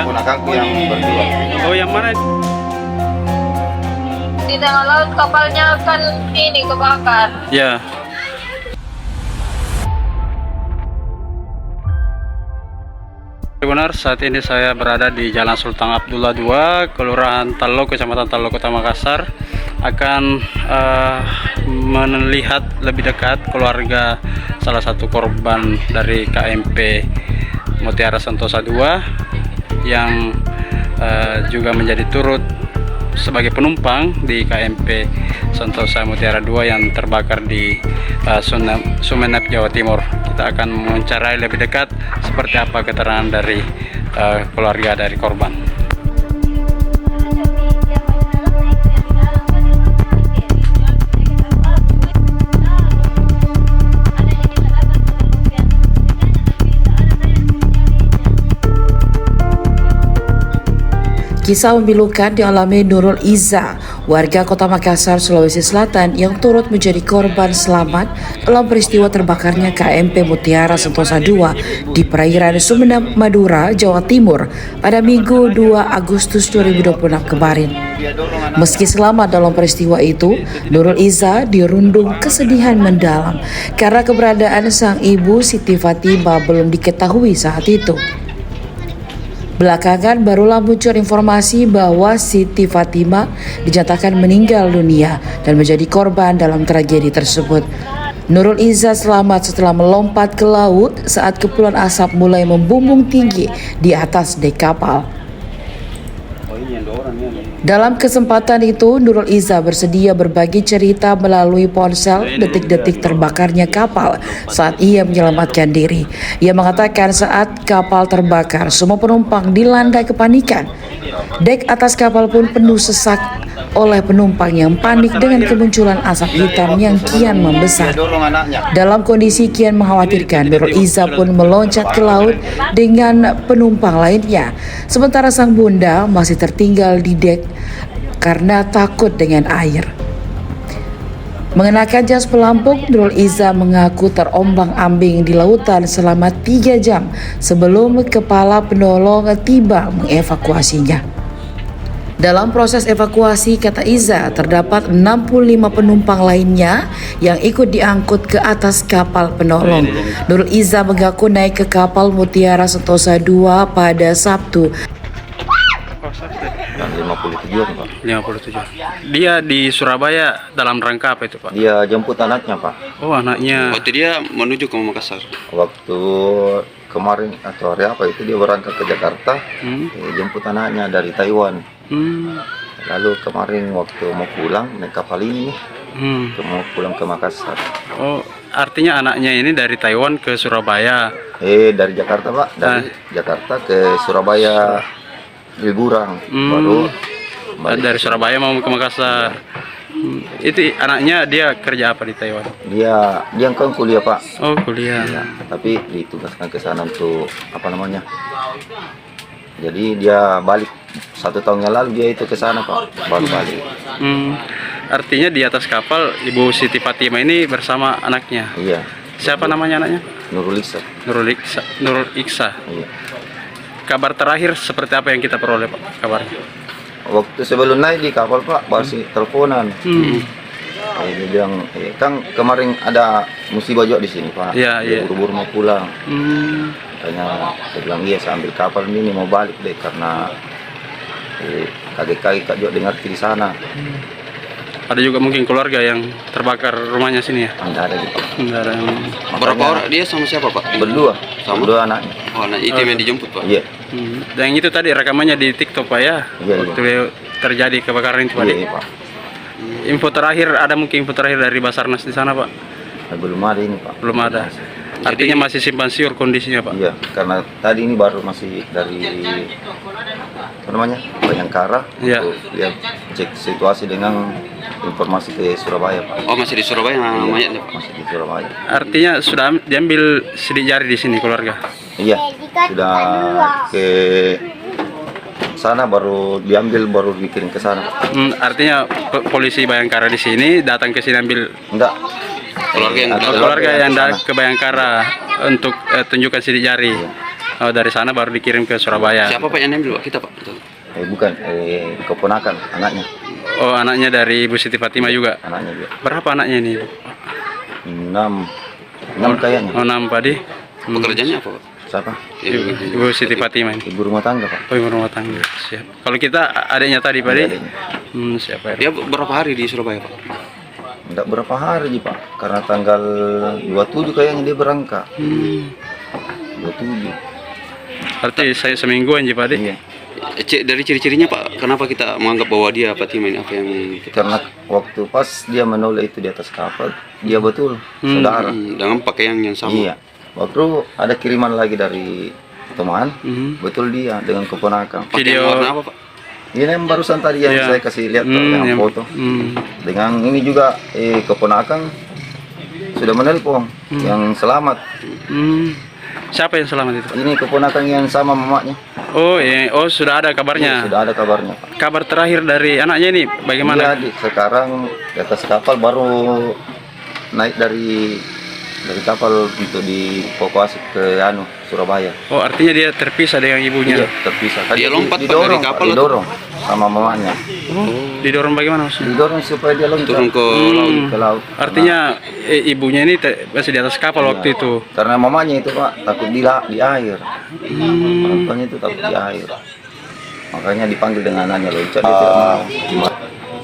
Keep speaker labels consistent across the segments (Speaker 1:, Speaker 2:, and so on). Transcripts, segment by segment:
Speaker 1: Ya.
Speaker 2: Ponakanku yang berdua.
Speaker 1: Oh, yang mana?
Speaker 3: Di tengah laut kapalnya kan ini kebakar.
Speaker 1: Ya. Benar, saat ini saya berada di Jalan Sultan Abdullah II, Kelurahan Talo, Kecamatan Talo, Kota Makassar. Akan melihat lebih dekat keluarga salah satu korban dari KMP Mutiara Sentosa II yang juga menjadi turut sebagai penumpang di KMP Sentosa Mutiara II yang terbakar di Sumeneb, Jawa Timur. Kita akan mewawancarai lebih dekat seperti apa keterangan dari keluarga dari korban.
Speaker 4: Kisah memilukan dialami Nurul Iza, warga Kota Makassar, Sulawesi Selatan yang turut menjadi korban selamat dalam peristiwa terbakarnya KMP Mutiara Sentosa II di perairan Sumeneb, Madura, Jawa Timur pada Minggu 2 Agustus 2026 kemarin. Meski selamat dalam peristiwa itu, Nurul Iza dirundung kesedihan mendalam karena keberadaan sang ibu Siti Fatimah belum diketahui saat itu. Belakangan barulah muncul informasi bahwa Siti Fatimah dinyatakan meninggal dunia dan menjadi korban dalam tragedi tersebut. Nurul Iza selamat setelah melompat ke laut saat kepulan asap mulai membumbung tinggi di atas dek kapal. Dalam kesempatan itu, Nurul Iza bersedia berbagi cerita melalui ponsel detik-detik terbakarnya kapal saat ia menyelamatkan diri. Ia mengatakan saat kapal terbakar, semua penumpang dilanda kepanikan. Dek atas kapal pun penuh sesak oleh penumpang yang panik dengan kemunculan asap hitam yang kian membesar. Dalam kondisi kian mengkhawatirkan, Nurul Iza pun meloncat ke laut dengan penumpang lainnya. Sementara sang bunda masih tertinggal di dek karena takut dengan air. Mengenakan jas pelampung, Nurul Iza mengaku terombang-ambing di lautan selama 3 jam sebelum kepala penolong tiba mengevakuasinya. Dalam proses evakuasi, kata Iza, terdapat 65 penumpang lainnya yang ikut diangkut ke atas kapal penolong. Nurul Iza mengaku naik ke kapal Mutiara Sentosa II pada Sabtu.
Speaker 2: Yang 57 Pak.
Speaker 1: 57. Dia di Surabaya dalam rangka apa itu, Pak?
Speaker 2: Dia jemput anaknya Pak.
Speaker 1: Oh, anaknya.
Speaker 5: Waktu dia menuju ke Makassar.
Speaker 2: Waktu kemarin atau hari apa itu dia berangkat ke Jakarta, jemput anaknya dari Taiwan. Lalu kemarin waktu mau pulang naik kapal ini nih, mau pulang ke Makassar.
Speaker 1: Oh, artinya anaknya ini dari Taiwan ke Surabaya.
Speaker 2: Dari Jakarta Pak, dari Jakarta ke Surabaya liburan, baru balik
Speaker 1: Dari Surabaya mau ke Makassar. Itu anaknya dia kerja apa di Taiwan?
Speaker 2: Dia kan kuliah Pak.
Speaker 1: Oh, kuliah.
Speaker 2: Ya, tapi ditugaskan ke sana untuk apa namanya? Jadi dia balik 1 tahun yang lalu dia itu ke sana Pak, baru balik.
Speaker 1: Artinya di atas kapal Ibu Siti Fatimah ini bersama anaknya.
Speaker 2: Iya.
Speaker 1: Siapa namanya anaknya?
Speaker 2: Nurul Iza.
Speaker 1: Nurul Iksa.
Speaker 2: Iya.
Speaker 1: Kabar terakhir seperti apa yang kita peroleh, Pak? Kabarnya?
Speaker 2: Waktu sebelum naik di kapal Pak, masih teleponan. Dia bilang, kan kemarin ada musibah juga di sini Pak.
Speaker 1: Iya, iya.
Speaker 2: Buru-buru mau pulang. Makanya dia bilang, iya saya ambil kapal ini mau balik deh karena kaget-kaget juga dengar di sana.
Speaker 1: Ada juga mungkin keluarga yang terbakar rumahnya sini ya?
Speaker 2: Tidak ada gitu.
Speaker 1: Nggak ada yang...
Speaker 5: Berapa orang dia sama siapa Pak?
Speaker 2: Berdua,
Speaker 5: Sama?
Speaker 2: berdua anaknya.
Speaker 5: Oh, nah itu yang dijemput Pak?
Speaker 2: Iya.
Speaker 1: Dan itu tadi rekamannya di TikTok Pak ya?
Speaker 2: Iya,
Speaker 1: Waktu terjadi kebakaran itu Pak?
Speaker 2: Iya, Pak.
Speaker 1: Info terakhir, ada mungkin info terakhir dari Basarnas di sana Pak?
Speaker 2: Belum ada ini Pak.
Speaker 1: Belum ada. Artinya masih simpang siur kondisinya Pak?
Speaker 2: Iya, karena tadi ini baru masih dari apa namanya Bayangkara
Speaker 1: Iya.
Speaker 2: untuk lihat cek situasi dengan informasi ke Surabaya Pak.
Speaker 5: Oh, masih di Surabaya mayatnya Pak?
Speaker 2: Masih di Surabaya.
Speaker 1: Artinya sudah diambil sidik jari di sini keluarga?
Speaker 2: Iya, sudah ke sana baru diambil baru dikirim ke sana.
Speaker 1: Artinya polisi Bayangkara di sini datang ke sini ambil
Speaker 2: Enggak.
Speaker 5: Keluarga yang
Speaker 1: keluarga yang
Speaker 2: ke sana.
Speaker 1: ke Bayangkara untuk tunjukkan sidik jari. Oh, dari sana baru dikirim ke Surabaya.
Speaker 5: Siapa Pak yang ambil Pak? Kita Pak.
Speaker 2: Bukan, keponakan anaknya.
Speaker 1: Oh, anaknya dari Ibu Siti Fatimah juga.
Speaker 2: Anaknya dia.
Speaker 1: Berapa anaknya ini?
Speaker 2: 6 kayaknya.
Speaker 1: Oh, 6 Pak Di.
Speaker 5: Pekerjaannya apa Pak?
Speaker 2: Siapa?
Speaker 1: Ibu Siti Fatimah ini.
Speaker 2: Ibu rumah tangga, Pak.
Speaker 1: Oh, ibu rumah tangga. Siap. Kalau kita adiknya tadi Pak Di.
Speaker 2: Adiknya.
Speaker 1: Siapa ya?
Speaker 5: Dia berapa hari di Surabaya Pak?
Speaker 2: Enggak berapa hari, Pak. Karena tanggal 27 kayaknya dia berangkat. 27.
Speaker 1: Berarti saya semingguan Pak Di.
Speaker 2: Iya.
Speaker 5: Dari ciri-cirinya Pak, kenapa kita menganggap bahwa dia Fatimah ini apa yang kita...
Speaker 2: Karena waktu pas dia menoleh itu di atas kapal, dia betul saudara.
Speaker 5: Dengan pakaian yang sama.
Speaker 2: Iya. Waktu ada kiriman lagi dari teman, betul dia dengan keponakan.
Speaker 5: Pakaian warna apa Pak?
Speaker 2: Ini yang barusan tadi yang
Speaker 1: Iya.
Speaker 2: saya kasih lihat tuh, yang foto. Dengan ini juga keponakan sudah menelpon yang selamat.
Speaker 1: Siapa yang selamat itu?
Speaker 2: Ini keponakan yang sama mamanya.
Speaker 1: Oh, sudah ada kabarnya.
Speaker 2: Sudah ada kabarnya, Pak.
Speaker 1: Kabar terakhir dari anaknya ini bagaimana?
Speaker 2: Iya, sekarang di atas kapal baru naik dari kapal untuk dievakuasi ke Surabaya.
Speaker 1: Oh, artinya dia terpisah dengan ibunya.
Speaker 2: Iya, terpisah. Tadi
Speaker 5: Dia lompat, Pak,
Speaker 2: didorong,
Speaker 5: dari kapal
Speaker 2: Pak, didorong sama mamanya.
Speaker 1: Didorong bagaimana maksudnya?
Speaker 2: Didorong supaya dia loncat
Speaker 5: Turun ke laut.
Speaker 2: ke laut.
Speaker 1: Artinya ibunya ini masih di atas kapal waktu itu.
Speaker 2: Karena mamanya itu, Pak, takut di air. Orang tuanya itu takut di air. Makanya dipanggil dengan anaknya loncat dia tidak mau.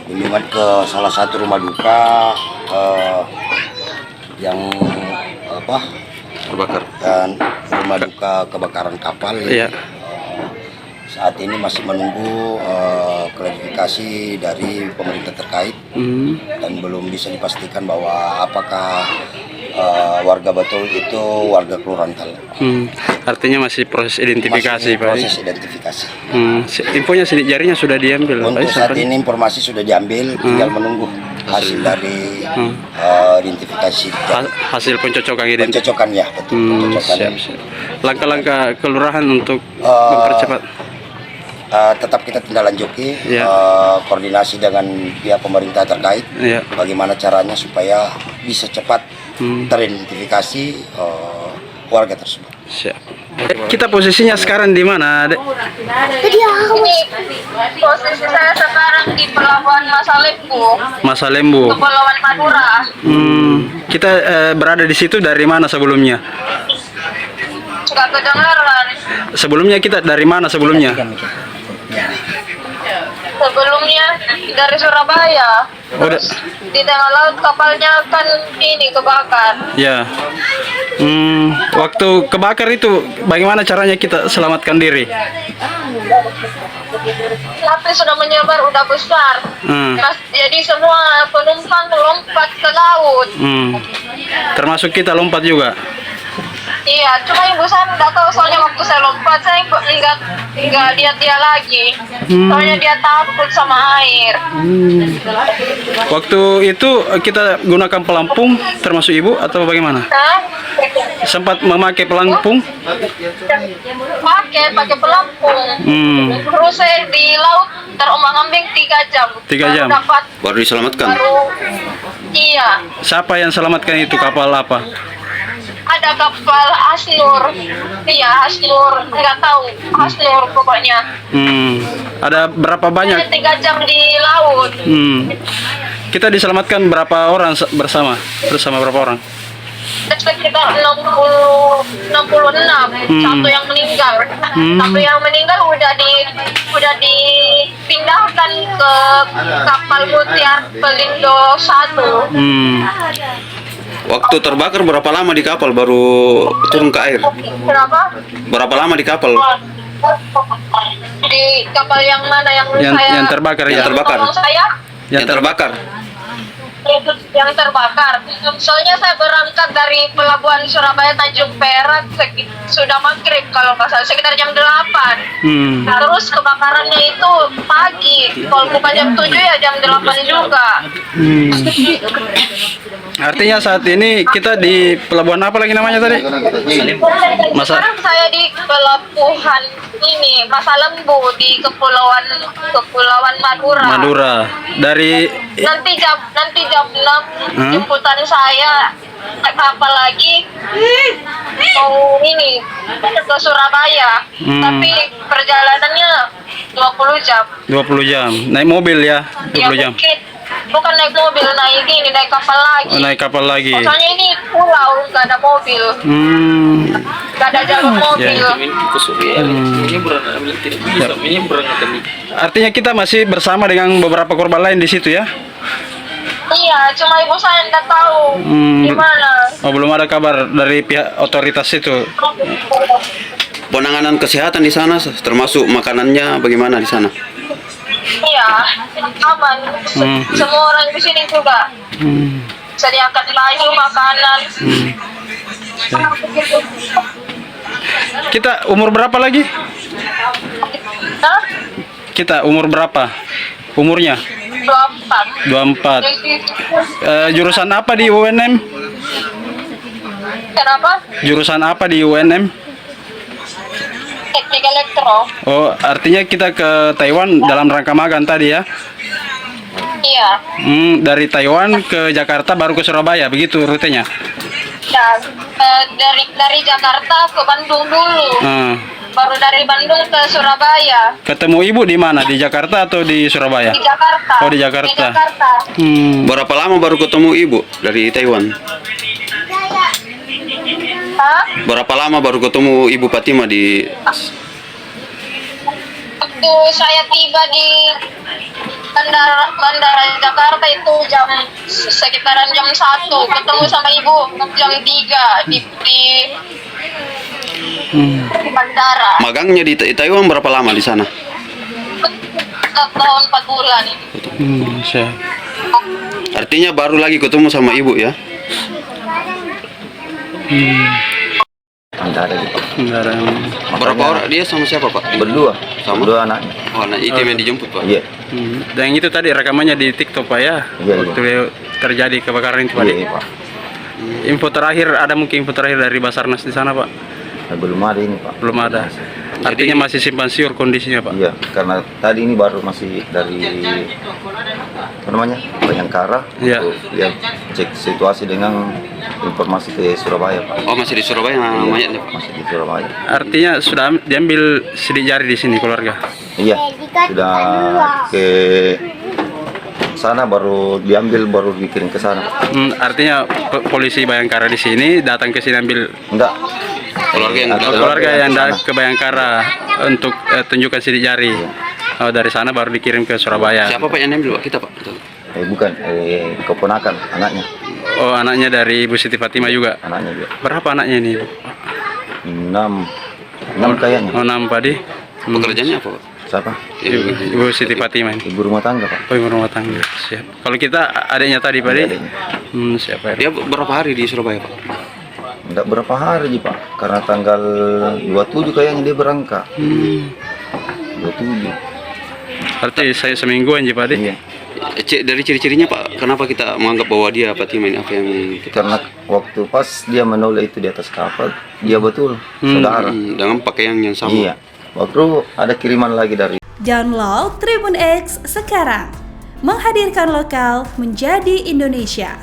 Speaker 6: Kunjungan ke salah satu rumah duka yang
Speaker 5: Terbakar.
Speaker 6: dan rumah duka kebakaran kapal.
Speaker 1: Iya.
Speaker 6: Saat ini masih menunggu klarifikasi dari pemerintah terkait dan belum bisa dipastikan bahwa apakah warga betul itu warga Kelurahan Talak.
Speaker 1: Artinya masih proses identifikasi,
Speaker 6: Masih
Speaker 1: Pak.
Speaker 6: proses identifikasi.
Speaker 1: Infonya sidik jarinya sudah diambil, Pak.
Speaker 6: Untuk saat ini informasi sudah diambil, tinggal menunggu hasil dari identifikasi dan
Speaker 1: Hasil pencocokan identitas.
Speaker 6: pencocokan ya, betul. Pencocokan.
Speaker 1: Siap. Langkah-langkah kelurahan untuk mempercepat.
Speaker 6: Tetap kita tindak lanjuti
Speaker 1: Iya.
Speaker 6: koordinasi dengan pihak pemerintah terkait
Speaker 1: Iya.
Speaker 6: bagaimana caranya supaya bisa cepat teridentifikasi warga tersebut.
Speaker 1: Siap. Kita posisinya sekarang di mana, Dek?
Speaker 3: Ini posisi saya sekarang di Pelabuhan Masalembu,
Speaker 1: Masa Lembu.
Speaker 3: Kepulauan Madura.
Speaker 1: Kita berada di situ dari mana sebelumnya?
Speaker 3: Nggak kedengaran.
Speaker 1: Sebelumnya kita dari mana sebelumnya?
Speaker 3: Sebelumnya dari Surabaya.
Speaker 1: Oh,
Speaker 3: Di tengah laut kapalnya kan ini kebakar.
Speaker 1: ya. Waktu kebakar itu bagaimana caranya kita selamatkan diri?
Speaker 3: Api sudah menyebar, udah besar. Jadi semua penumpang lompat ke laut.
Speaker 1: Termasuk kita lompat juga.
Speaker 3: Iya, cuma ibu saya nggak tahu soalnya waktu saya lompat saya nggak lihat dia lagi. Soalnya dia takut sama air.
Speaker 1: Waktu itu kita gunakan pelampung termasuk ibu atau bagaimana?
Speaker 3: Hah?
Speaker 1: Sempat memakai pelampung?
Speaker 3: Pakai pelampung. Terus saya di laut terombang-ambing 3 jam.
Speaker 1: 3 jam.
Speaker 5: Baru diselamatkan.
Speaker 3: Iya.
Speaker 1: Siapa yang selamatkan itu? Kapal apa?
Speaker 3: Ada kapal Asnur. Iya, Asnur. Nggak tahu. Asnur pokoknya.
Speaker 1: Ada berapa banyak?
Speaker 3: 3 jam di laut.
Speaker 1: Kita diselamatkan berapa orang bersama berapa orang?
Speaker 3: Sekitar 66. Satu yang meninggal. Satu yang meninggal udah dipindahkan ke kapal Mutiara Pelindo 1.
Speaker 5: Waktu terbakar berapa lama di kapal baru turun ke air?
Speaker 3: Kenapa?
Speaker 5: Berapa lama di kapal?
Speaker 3: Di kapal yang mana
Speaker 1: Yang terbakar ya?
Speaker 5: Yang terbakar.
Speaker 3: Tolong saya
Speaker 5: Yang terbakar.
Speaker 3: yang terbakar. Soalnya saya berangkat dari pelabuhan Surabaya Tanjung Perak sudah maghrib kalau nggak salah sekitar jam 8. Terus kebakarannya itu pagi. Kalau bukan jam 7 ya jam 8 juga.
Speaker 1: Artinya saat ini kita di pelabuhan apa lagi namanya tadi?
Speaker 3: Sekarang saya di pelabuhan ini Masalembu di Kepulauan Madura.
Speaker 1: Madura. Dari
Speaker 3: Nanti jam 6 jemputan saya kapal lagi mau ini ke Surabaya, tapi perjalanannya 20 jam.
Speaker 1: 20 jam. Naik mobil ya, 20 jam.
Speaker 3: Bukan naik mobil, naik kapal lagi.
Speaker 1: Oh, naik kapal lagi.
Speaker 3: Soalnya ini pulau, nggak ada mobil, nggak ada jalur mobil.
Speaker 1: Artinya kita masih bersama dengan beberapa korban lain di situ ya?
Speaker 3: Iya, cuma ibu saya nggak tahu di mana.
Speaker 1: Oh, belum ada kabar dari pihak otoritas itu.
Speaker 5: Penanganan kesehatan di sana, termasuk makanannya bagaimana di sana?
Speaker 3: Iya, aman. Semua orang di sini juga sediakan baju, makanan.
Speaker 1: Kita umur berapa lagi?
Speaker 3: Hah?
Speaker 1: Kita umur berapa? Umurnya?
Speaker 3: 24.
Speaker 1: 24. Jurusan apa di UNM?
Speaker 3: Kenapa?
Speaker 1: Jurusan apa di UNM?
Speaker 3: Teknik elektro.
Speaker 1: Oh, artinya kita ke Taiwan dalam rangka magang tadi ya?
Speaker 3: Iya.
Speaker 1: Dari Taiwan ke Jakarta baru ke Surabaya, begitu rutenya?
Speaker 3: Ya, dari Jakarta ke Bandung dulu. Baru dari Bandung ke Surabaya.
Speaker 1: Ketemu ibu di mana? Di Jakarta atau di Surabaya?
Speaker 3: Di Jakarta.
Speaker 1: Oh, di Jakarta.
Speaker 3: Di Jakarta.
Speaker 5: Berapa lama baru ketemu ibu dari Taiwan?
Speaker 3: Hah?
Speaker 5: Berapa lama baru ketemu Ibu Fatima di...
Speaker 3: Waktu saya tiba di bandara Jakarta itu sekitaran jam 1, ketemu sama ibu jam 3 di bandara.
Speaker 5: Magangnya di Taiwan berapa lama di sana?
Speaker 3: 4 tahun 4 bulan.
Speaker 1: Siap.
Speaker 5: Artinya baru lagi ketemu sama ibu ya?
Speaker 2: Tidak ada gitu.
Speaker 1: Nggak ada yang-
Speaker 5: Berapa orang? Dia sama siapa Pak?
Speaker 2: Berdua,
Speaker 5: Sama?
Speaker 2: berdua anaknya.
Speaker 5: Oh, nah itu yang dijemput Pak?
Speaker 2: Iya,
Speaker 1: Dan itu tadi rekamannya di TikTok Pak ya?
Speaker 2: Iya,
Speaker 1: Waktu terjadi kebakaran itu Pak.
Speaker 2: iya Pak.
Speaker 1: Info terakhir, ada mungkin info terakhir dari Basarnas di sana Pak?
Speaker 2: Belum ada ini Pak.
Speaker 1: Belum ada. Artinya masih simpang siur kondisinya Pak?
Speaker 2: Iya, karena tadi ini baru masih dari apa namanya Bayangkara.
Speaker 1: Iya.
Speaker 2: Untuk lihat cek situasi dengan informasi ke Surabaya Pak.
Speaker 5: Oh, masih di Surabaya mayatnya Pak?
Speaker 2: Masih di Surabaya.
Speaker 1: Artinya sudah diambil sidik jari di sini keluarga?
Speaker 2: Iya, sudah ke sana baru diambil baru dikirim ke sana.
Speaker 1: Artinya polisi Bayangkara di sini datang ke sini ambil
Speaker 2: Enggak.
Speaker 5: Keluarga yang
Speaker 1: keluarga yang
Speaker 2: ke sana.
Speaker 1: ke Bayangkara untuk tunjukkan sidik jari. Oh, dari sana baru dikirim ke Surabaya.
Speaker 5: Siapa Pak yang ambil Pak? Kita Pak?
Speaker 2: Bukan, keponakan anaknya.
Speaker 1: Oh, anaknya dari Ibu Siti Fatimah juga.
Speaker 2: Anaknya juga.
Speaker 1: Berapa anaknya ini?
Speaker 2: 6 kayaknya.
Speaker 1: Oh, 6 Pak di.
Speaker 5: Pekerjaannya apa Pak?
Speaker 2: Siapa?
Speaker 1: Ibu Siti Fatimah ini.
Speaker 2: Ibu rumah tangga Pak.
Speaker 1: Oh, ibu rumah tangga. Siap. Kalau kita adiknya tadi Pak di.
Speaker 2: Adiknya.
Speaker 1: Siap Pak.
Speaker 5: Dia berapa hari di Surabaya Pak?
Speaker 2: Enggak berapa hari Ji, Pak, karena tanggal 27 kayaknya dia berangkat. 27.
Speaker 1: Berarti saya semingguan aja Pak di.
Speaker 2: Iya.
Speaker 5: Dari ciri-cirinya Pak, kenapa kita menganggap bahwa dia Fatimah ini apa yang kita...
Speaker 2: Karena waktu pas dia menoleh itu di atas kapal, dia betul saudara.
Speaker 5: dengan pakaian yang sama.
Speaker 2: Iya. Waktu ada kiriman lagi dari
Speaker 7: Download Tribun X sekarang. Menghadirkan lokal menjadi Indonesia.